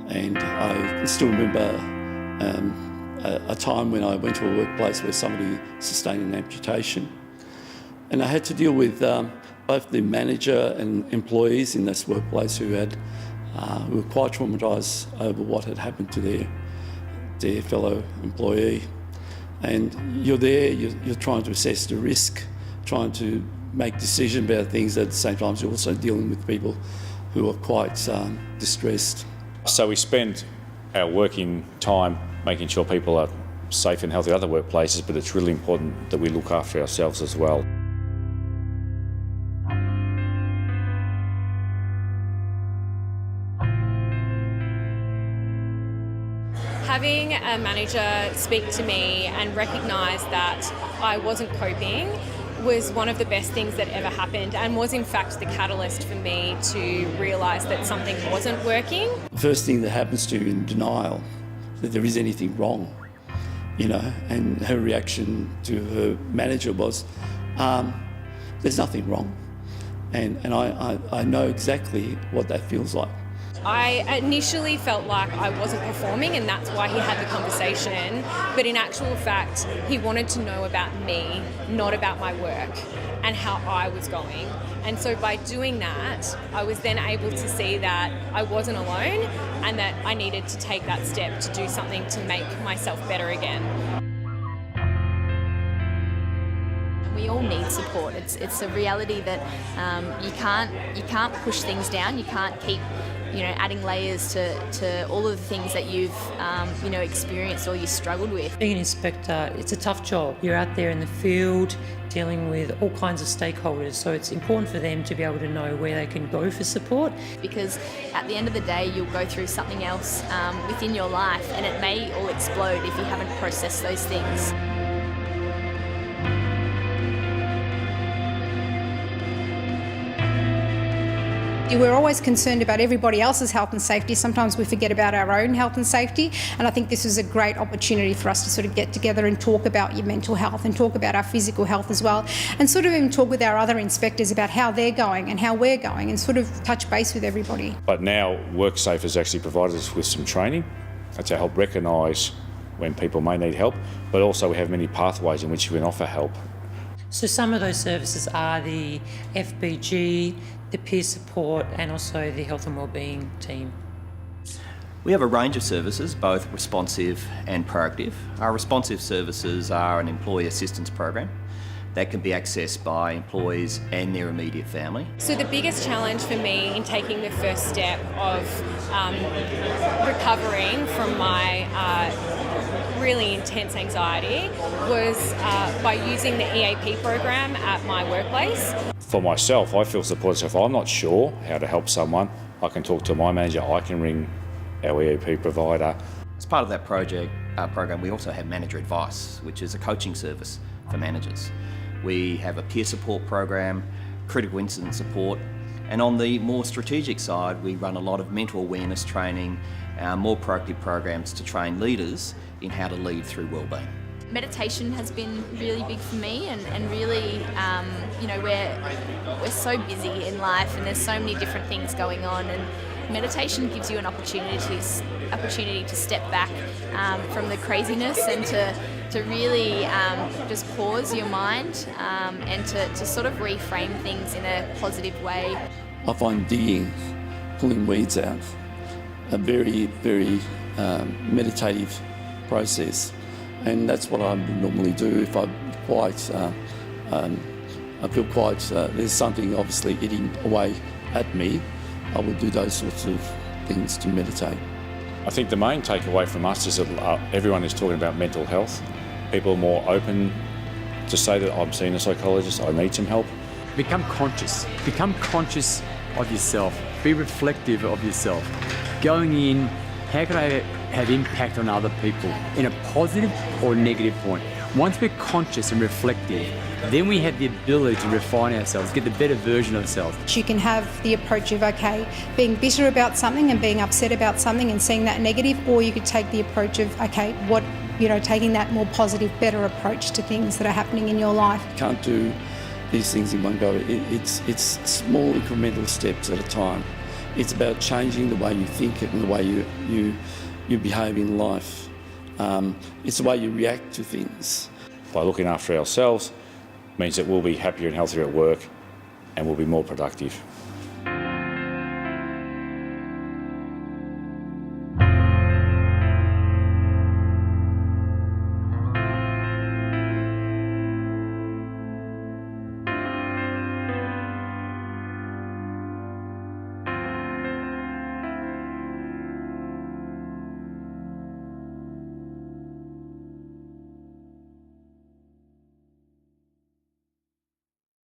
And I can still remember a time when I went to a workplace where somebody sustained an amputation. And I had to deal with both the manager and employees in this workplace who were quite traumatised over what had happened to their fellow employee. And you're there, you're trying to assess the risk, trying to make decisions about things. At the same time, you're also dealing with people who are quite distressed. So we spend our working time making sure people are safe and healthy at other workplaces, but it's really important that we look after ourselves as well. Having a manager speak to me and recognise that I wasn't coping was one of the best things that ever happened, and was in fact the catalyst for me to realise that something wasn't working. The first thing that happens to you in denial, that there is anything wrong, and her reaction to her manager was, there's nothing wrong. And I know exactly what that feels like. I initially felt like I wasn't performing, and that's why he had the conversation, but in actual fact he wanted to know about me, not about my work and how I was going. And so by doing that, I was then able to see that I wasn't alone and that I needed to take that step to do something to make myself better again. We all need support. It's a reality that you can't push things down. You can't keep adding layers to all of the things that you've experienced or you struggled with. Being an inspector, it's a tough job. You're out there in the field dealing with all kinds of stakeholders, so it's important for them to be able to know where they can go for support. Because at the end of the day, you'll go through something else within your life, and it may all explode if you haven't processed those things. We're always concerned about everybody else's health and safety. Sometimes we forget about our own health and safety, and I think this is a great opportunity for us to sort of get together and talk about your mental health and talk about our physical health as well, and sort of even talk with our other inspectors about how they're going and how we're going, and sort of touch base with everybody. But now Worksafe has actually provided us with some training to help recognise when people may need help, but also we have many pathways in which we can offer help. So some of those services are the FBG, the peer support, and also the health and wellbeing team. We have a range of services, both responsive and proactive. Our responsive services are an employee assistance program that can be accessed by employees and their immediate family. So the biggest challenge for me in taking the first step of recovering from my really intense anxiety was by using the EAP program at my workplace. For myself, I feel supported. So if I'm not sure how to help someone, I can talk to my manager, I can ring our EAP provider. As part of that program, we also have manager advice, which is a coaching service for managers. We have a peer support program, critical incident support, and on the more strategic side, we run a lot of mental awareness training, more proactive programs to train leaders in how to lead through wellbeing. Meditation has been really big for me, and really, we're so busy in life and there's so many different things going on, and meditation gives you an opportunity to step back from the craziness and to really just pause your mind and to sort of reframe things in a positive way. I find digging, pulling weeds out, a very, very meditative process. And that's what I would normally do if I'm quite, I feel quite, there's something obviously eating away at me. I will do those sorts of things to meditate. I think the main takeaway from us is that everyone is talking about mental health. People are more open to say that I'm seeing a psychologist, I need some help. Become conscious of yourself. Be reflective of yourself. Going in, how can I have impact on other people in a positive or negative point? Once we're conscious and reflective, then we have the ability to refine ourselves, get the better version of ourselves. You can have the approach of, being bitter about something and being upset about something and seeing that negative, or you could take the approach of, taking that more positive, better approach to things that are happening in your life. You can't do these things in one go. It's small incremental steps at a time. It's about changing the way you think and the way you behave in life. It's the way you react to things. By looking after ourselves means that we'll be happier and healthier at work and we'll be more productive.